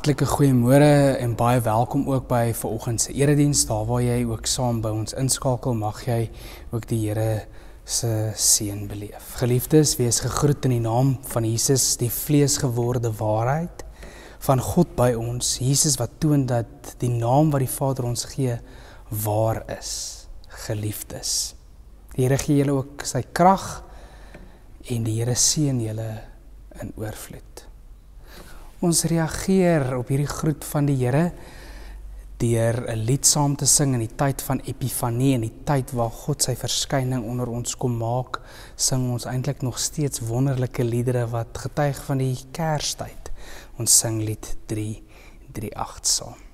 Hartlike goeiemôre en baie welkom ook by vanoggend se erediens, daar waar jy ook saam by ons inskakel, mag jy ook die Here se seën beleef. Geliefdes, wees gegroet in die naam van Jesus, die vleesgeworde waarheid van God by ons, Jesus wat toon dat die naam wat die Vader ons gee, waar is. Geliefdes, die Here gee julle ook sy krag en die Here seën julle in oorvloed. Ons reageer op hierdie groet van die Here deur 'n lied saam te sing in die tyd van Epifanie, in die tyd waar God sy verskyning onder ons kom maak, sing ons eintlik nog steeds wonderlike liedere wat getuig van die Kerstyd. Ons sing lied 338 saam.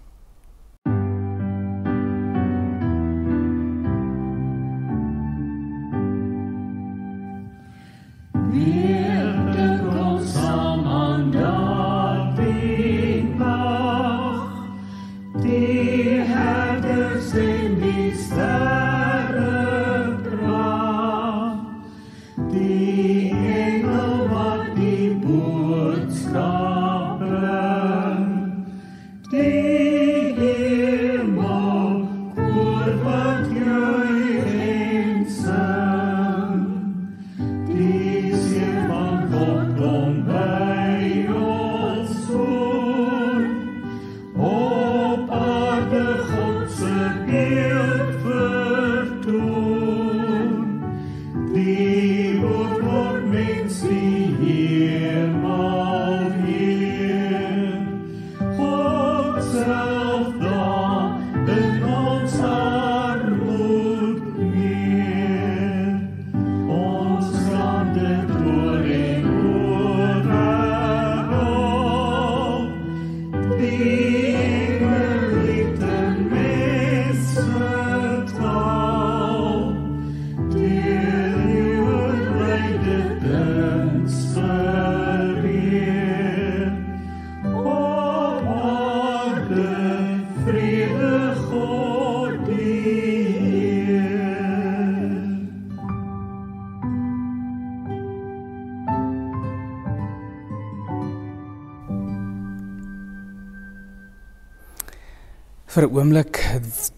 Vir 'n oomblik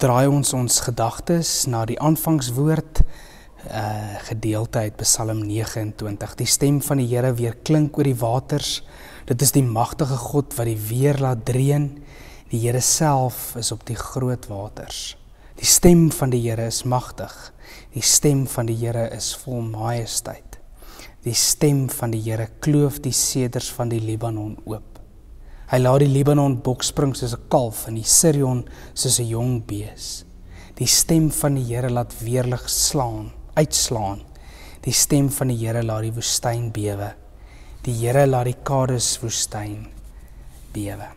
draai ons gedagtes na die aanvangswoord gedeelte uit Psalm 29. Die stem van die Here weer klink oor die waters. Dit is die magtige God wat die weer laat dreun. Die Here self is op die groot waters. Die stem van die Here is magtig. Die stem van die Here is vol majesteit. Die stem van die Here kloof die seders van die Libanon oop. Hy laat die Libanon bokspring soos 'n kalf en die Sirion soos 'n jong bees. Die stem van die Here laat weerlig uitslaan. Die stem van die Here laat die woestyn bewe. Die Here laat die Kades woestyn bewe.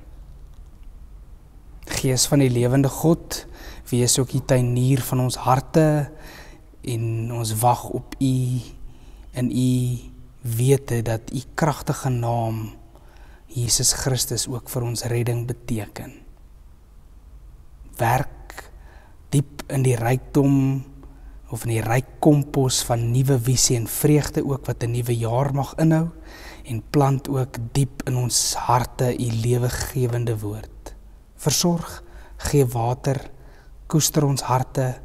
Gees van die lewende God, wees ook die tuinier van ons harte en ons wag op U in U wete dat U kragtige naam Jesus Christus ook vir ons redding beteken. Werk diep in die rykdom of in die ryk kompos van nuwe visie en vreugde ook wat 'n nuwe jaar mag inhou en plant ook diep in ons harte U lewegewende woord. Versorg, gee water, koester ons harte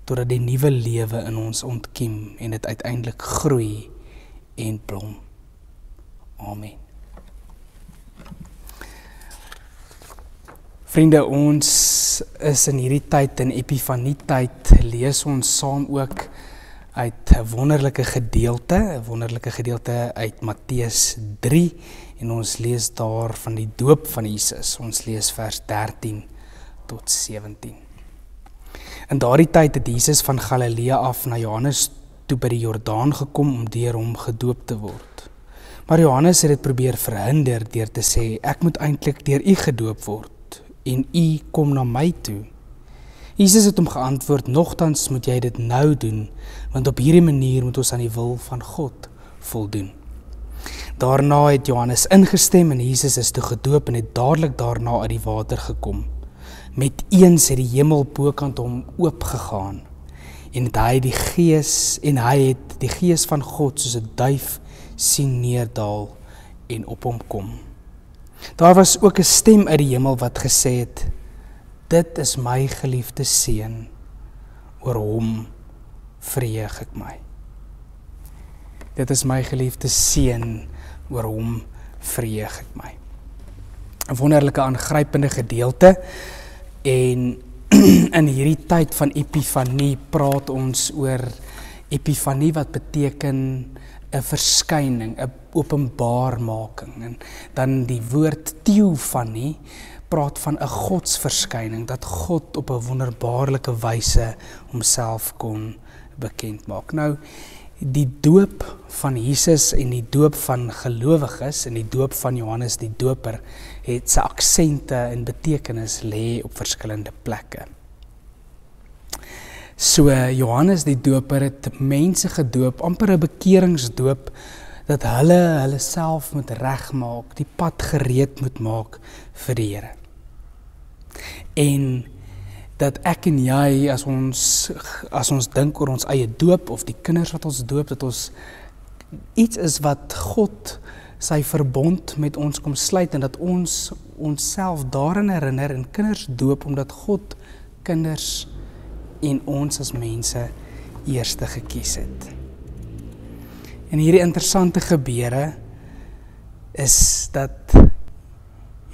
totdat die nuwe lewe in ons ontkiem en dit uiteindelik groei en blom. Amen. Vriende, ons is in hierdie tyd, in Epifanie tyd, lees ons saam ook uit 'n wonderlike gedeelte uit Matteus 3 en ons lees daar van die doop van Jesus. Ons lees vers 13 tot 17. In daardie tyd het Jesus van Galilea af na Johannes toe by die Jordaan gekom om deur hom gedoop te word. Maar Johannes het dit probeer verhinder deur te sê, ek moet eintlik deur U gedoop word en U kom na my toe. Jesus het hom geantwoord, nogtans moet jy dit nou doen, want op hierdie manier moet ons aan die wil van God voldoen. Daarna het Johannes ingestem en Jesus is toe gedoop en het dadelik daarna uit die water gekom. Met eens het die hemel bokant hom oopgegaan en hy het die gees van God soos 'n duif sien neerdaal en op hom kom. Daar was ook 'n stem uit die hemel wat gesê het, dit is my geliefde seun, oor hom verheug ek my. Dit is my geliefde seun, oor hom verheug ek my. 'n Wonderlike aangrypende gedeelte, en in hierdie tyd van Epifanie praat ons oor Epifanie wat beteken 'n verskyning, 'n openbaarmaking, en dan die woord Theofanie praat van 'n godsverskyning, dat God op 'n wonderbaarlike wyse homself kon bekend maak. Nou, die doop van Jesus en die doop van gelowiges en die doop van Johannes die Doper het sy aksente en betekenis lê op verskillende plekke. So Johannes die Doper het mense gedoop, amper 'n bekeringsdoop, dat hulle self moet regmaak, die pad gereed moet maak vir die Here. En dat ek en jy, as ons dink oor ons eie doop, of die kinders wat ons doop, dat ons iets is wat God sy verbond met ons kom sluit, en dat ons onsself daarin herinner en kinders doop, omdat God kinders en ons as mense eerste gekies het. En hierdie interessante gebeure is dat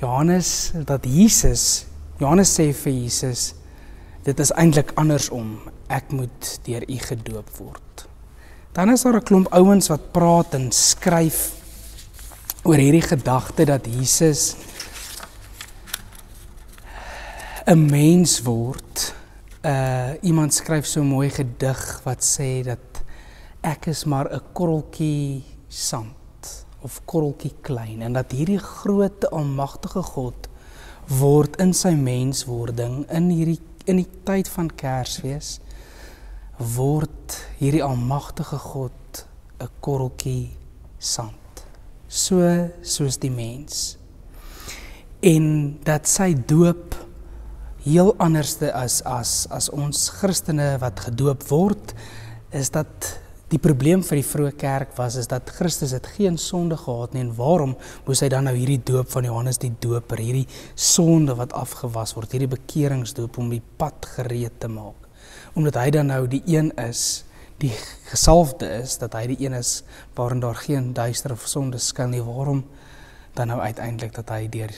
Johannes sê vir Jesus, dit is eintlik andersom, ek moet deur u gedoop word. Dan is daar 'n klomp ouens wat praat en skryf oor hierdie gedagte dat Jesus 'n mens word. Iemand skryf so 'n mooi gedig wat sê dat ek is maar 'n korreltjie sand of korreltjie klein, en dat hierdie groot almagtige God word in sy menswording in die tyd van Kersfees, word hierdie almagtige God 'n korreltjie sand, soos die mens, en dat sy doop heel anderste as ons Christene wat gedoop word, is dat die probleem vir die vroeë kerk is dat Christus het geen sonde gehad nie, en waarom moes hy dan nou hierdie doop van Johannes die Doper, hierdie sonde wat afgewas word, hierdie bekeringsdoop om die pad gereed te maak, omdat hy dan nou die een is, die gesalfde is, dat hy die een is waarin daar geen duister of sonde skuil nie, waarom dan nou uiteindelik dat hy deur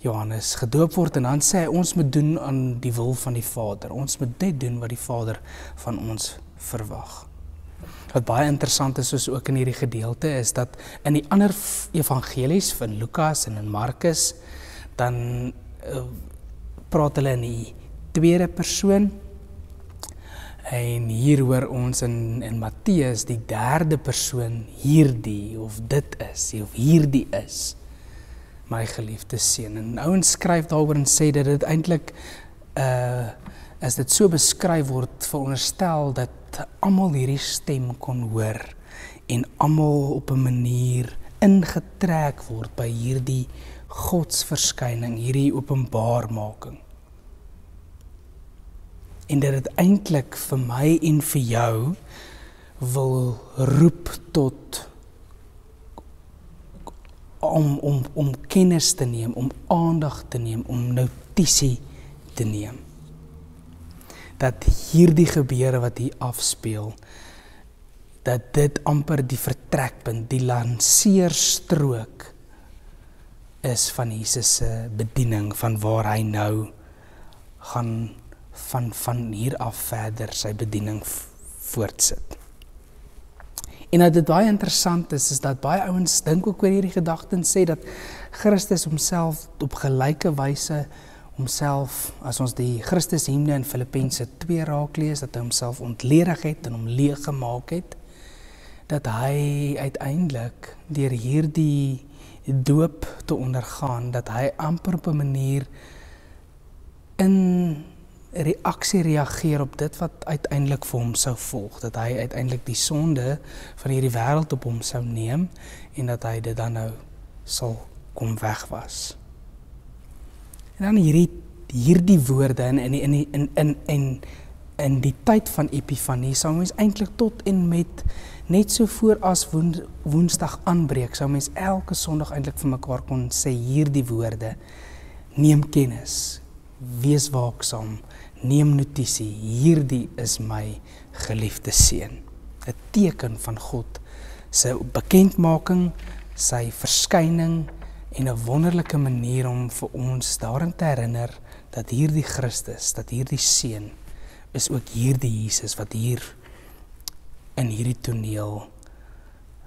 Johannes gedoop word, en dan sê hy, ons moet doen aan die wil van die Vader, ons moet net doen wat die Vader van ons verwag. Wat baie interessant is, soos ook in hierdie gedeelte, is dat in die ander evangelies van Lukas en in Markus, dan praat hulle in die tweede persoon, en hier hoor ons in Matteus die derde persoon, hierdie, of dit is, of hierdie is my geliefde seun. En ouens skryf daaroor en sê dat dit eintlik, as dit so beskryf word, veronderstel dat almal hierdie stem kon hoor, en almal op 'n manier ingetrek word by hierdie godsverskyning, hierdie openbaarmaking. En dat dit eintlik vir my en vir jou wil roep tot om kennis te neem, om aandag te neem, om notisie te neem. Dat hierdie gebeure wat hier afspeel, dat dit amper die vertrekpunt, die lanceerstrook is van Jesus se bediening, van waar hy nou gaan van hier af verder sy bediening voortsit. En dat dit baie interessant is dat baie ouens dink ook oor hierdie gedagte en sê dat Christus homself op gelyke wyse homself, as ons die Christus hymne in Filippense 2 raak lees, dat hy homself ontledig het en hom leeg gemaak het, dat hy uiteindelik deur hierdie doop te ondergaan, dat hy amper op 'n manier in reaksie reageer op dit wat uiteindelik vir hom sou volg, dat hy uiteindelik die sonde van hierdie wêreld op hom sou neem, en dat hy dit dan nou sal kom wegwas. En dan hierdie woorde en in die tyd van Epifanie sou mens eintlik tot en met net so voor as woensdag aanbreek, sou mens elke Sondag eintlik vir mekaar kon sê hierdie woorde: neem kennis, wees waaksaam, neem notisie, hierdie is my geliefde seun. 'n Teken van God sy bekendmaking, sy verskyning en 'n wonderlike manier om vir ons daarin te herinner dat hierdie Christus, dat hierdie seun is ook hierdie Jesus wat hier in hierdie toneel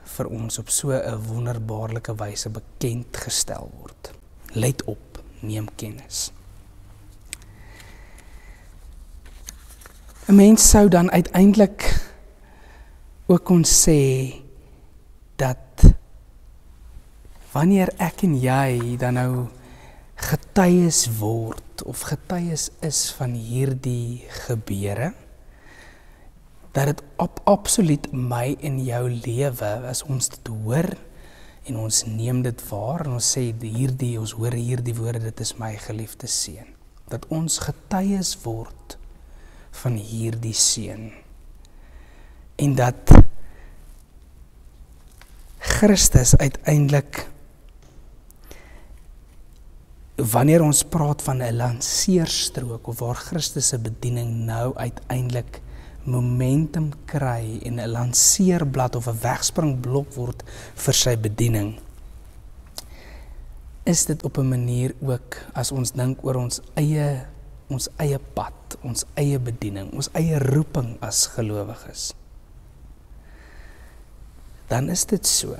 vir ons op so 'n wonderbaarlike wyse bekend gestel word. Let op, neem kennis. 'n Mens sou dan uiteindelik ook kon sê dat wanneer ek en jy dan nou getuies word of getuies is van hierdie gebeure, dat dit absoluut my en jou lewe, as ons dit hoor en ons neem dit waar en ons sê ons hoor hierdie woorde, dit is my geliefde seun, dat ons getuies word van hierdie seun en dat Christus uiteindelik, wanneer ons praat van 'n lanceerstrook of waar Christus se bediening nou uiteindelik momentum kry en 'n lanceerblad of 'n wegspringblok word vir sy bediening, is dit op 'n manier ook as ons dink oor ons eie pad, ons eie bediening, ons eie roeping as gelowiges. Dan is dit so.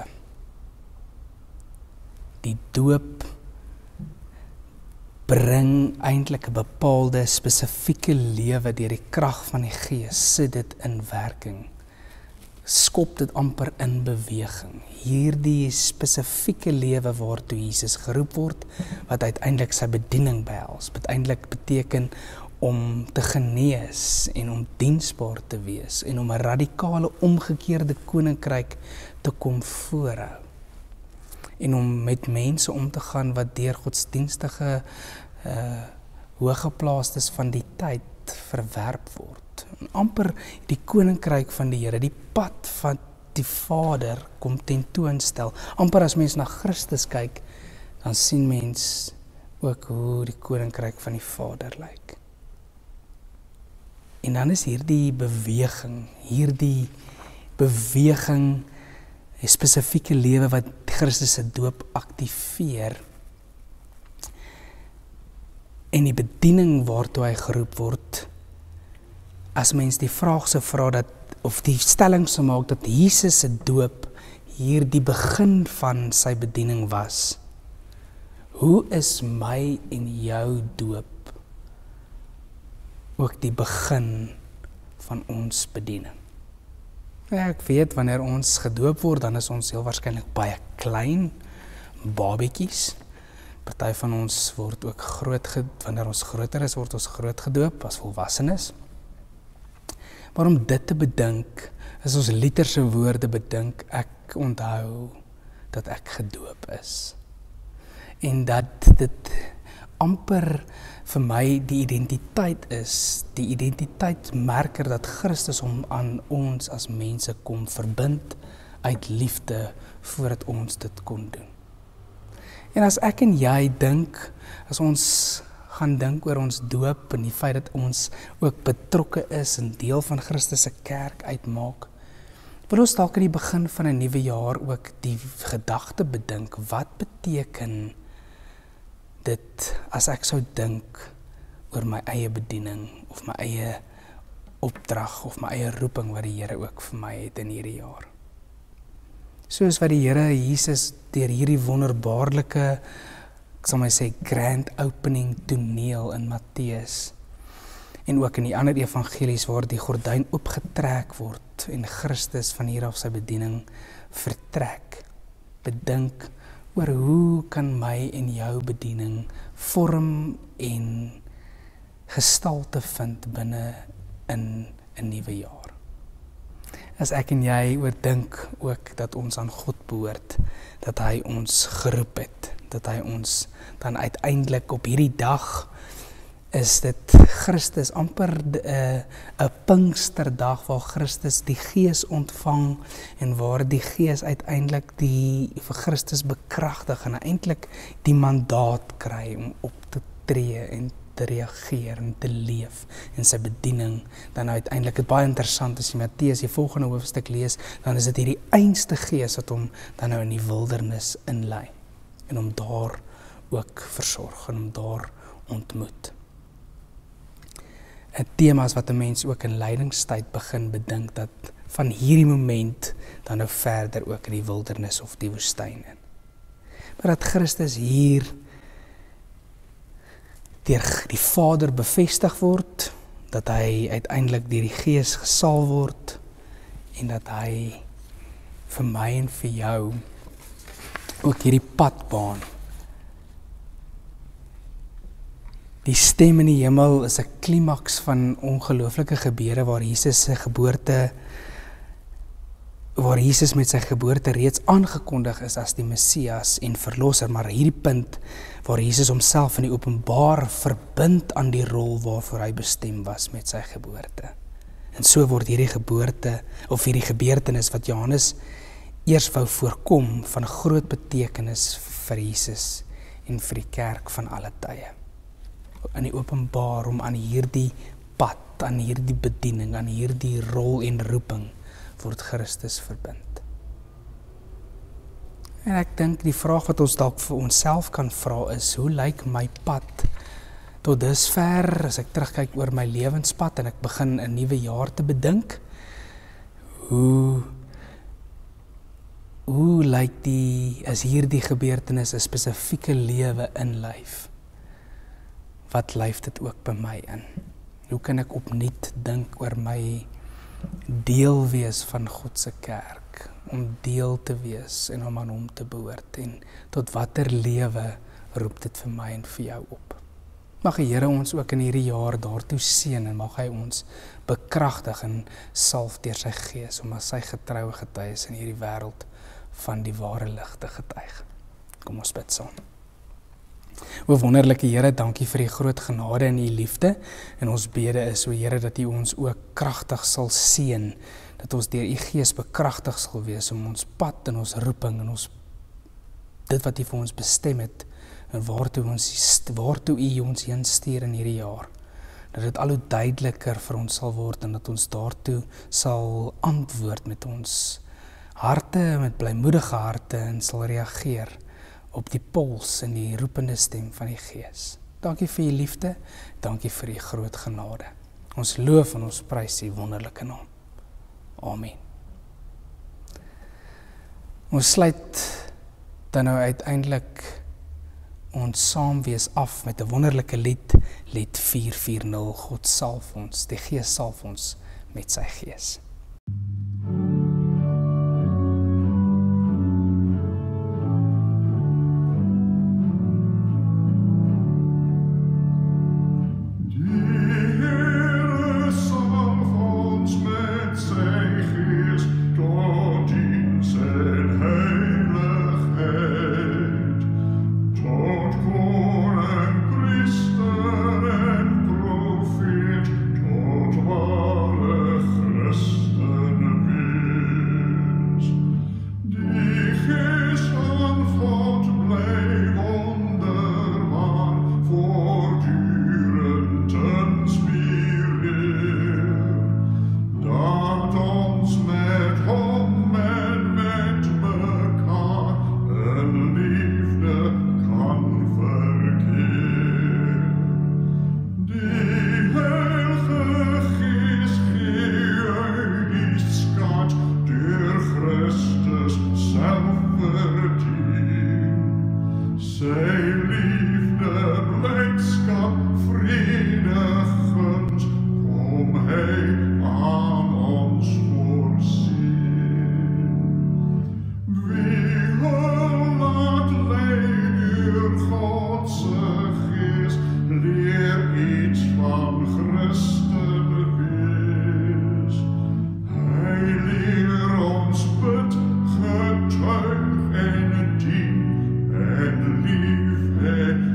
Die doop bring eintlik 'n bepaalde spesifieke lewe deur die krag van die Gees, sit dit in werking. Skop dit amper in beweging. Hierdie spesifieke lewe waartoe Jesus geroep word, wat uiteindelik sy bediening behels, wat eintlik beteken om te genees en om diensbaar te wees en om 'n radikale omgekeerde koninkryk te kom voorhou en om met mense om te gaan wat deur godsdienstige hoëgeplaastes van die tyd verwerp word. En amper die koninkryk van die Here, die pad van die Vader kom tentoonstel. Amper as mens na Christus kyk, dan sien mens ook hoe die koninkryk van die Vader lyk. En dan is hierdie beweging, 'n spesifieke lewe wat Christus se doop aktiveer, en die bediening waartoe hy geroep word, as mens die vraag sou vra dat, of die stelling sou maak dat Jesus se doop hier die begin van sy bediening was, hoe is my en jou doop ook die begin van ons bediening? Ja, ek weet, wanneer ons gedoop word, dan is ons heel waarskynlik baie klein, babetjies. Party van ons word ook wanneer ons groter is, word ons groot gedoop as volwassenes. Maar om dit te bedink, as ons literse woorde bedink, ek onthou dat ek gedoop is. En dat dit amper vir my die identiteit is, die identiteitsmerker dat Christus hom aan ons as mense kom verbind uit liefde voordat ons dit kon doen. En as ek en jy dink, as ons gaan dink oor ons doop en die feit dat ons ook betrokke is en deel van Christus se kerk uitmaak, wil ons dalk in die begin van 'n nuwe jaar ook die gedagte bedink, wat beteken dit as ek sou dink oor my eie bediening of my eie opdrag of my eie roeping wat die Here ook vir my het in hierdie jaar. Soos wat die Here Jesus deur hierdie wonderbaarlike, ek sal my sê, grand opening toneel in Matteus en ook in die ander evangelies waar die gordyn oopgetrek word en Christus van hier af sy bediening vertrek, bedink oor hoe kan my en jou bediening vorm en gestalte vind binne in 'n nuwe jaar. As ek en jy oordink ook dat ons aan God behoort, dat hy ons geroep het, dat hy ons dan uiteindelik op hierdie dag is dit Christus amper 'n Pinksterdag waar Christus die Gees ontvang en waar die Gees uiteindelik vir Christus bekragtig en eintlik die mandaat kry om op te tree en te reageer en te leef in sy bediening. Dan uiteindelik, het baie interessant as jy Matteus die volgende hoofstuk lees, dan is dit hierdie einste Gees wat hom dan nou in die wildernis inlei en hom daar ook versorg en hom daar ontmoet. 'n Thema's wat 'n mens ook in lydingstyd begin bedink, dat van hierdie moment dan nou verder ook in die wildernis of die woestyn in. Maar dat Christus hier deur die Vader bevestig word, dat hy uiteindelik deur die Gees gesalf word en dat hy vir my en vir jou ook hierdie pad baan. Die stem in die hemel is 'n klimaks van ongelooflike gebeure waar Jesus met sy geboorte reeds aangekondig is as die Messias en Verlosser, maar hierdie punt waar Jesus homself in die openbaar verbind aan die rol waarvoor hy bestem was met sy geboorte. En so word hierdie gebeurtenis wat Johannes eers wou voorkom van groot betekenis vir Jesus en vir die kerk van alle tye. In die openbaar om aan hierdie pad, aan hierdie bediening, aan hierdie rol en roeping word Christus verbind. En ek dink die vraag wat ons dalk vir onsself kan vra is, hoe lyk my pad tot dusver, as ek terugkyk oor my lewenspad en ek begin 'n nuwe jaar te bedink? Hoe lyk is hierdie gebeurtenis 'n spesifieke lewe inlyf? Wat lyf dit ook by my in? Hoe kan ek opnuut dink oor my deel wees van God se kerk, om deel te wees en om aan hom te behoort, en tot watter lewe roep dit vir my en vir jou op? Mag die Here ons ook in hierdie jaar daartoe seën en mag hy ons bekragtig en salf deur sy Gees om as sy getroue getuies in hierdie wêreld van die ware lig te getuig. Kom ons bid saam. O wonderlike Here, dankie vir die groot genade en die liefde. En ons bede is, o Here, dat U ons ook kragtig sal seën, dat ons deur U Gees bekragtig sal wees om ons pad en ons roeping en dit wat U vir ons bestem het en waartoe U ons heen stuur in hierdie jaar. Dat dit al hoe duideliker vir ons sal word en dat ons daartoe sal antwoord met ons harte, met blymoedige harte en sal reageer op die pols en die roepende stem van die Gees. Dankie vir U liefde, dankie vir U groot genade. Ons loof en ons prys U wonderlike naam. Amen. Ons sluit dan nou uiteindelik ons saamwees af met 'n wonderlike lied 440. God salf ons, die Gees salf ons met sy Gees.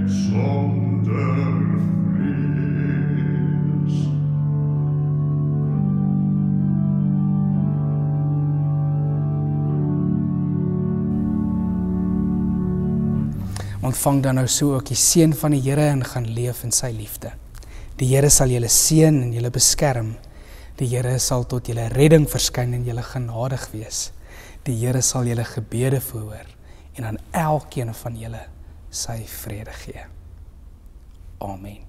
Zonder vrede. ontvang dan nou so ook die seën van die Here en gaan leef in sy liefde. Die Here sal julle seën en julle beskerm. Die Here sal tot julle redding verskyn en julle genadig wees. Die Here sal julle gebede verhoor en aan elkeen van julle sy vrede gee. Amen.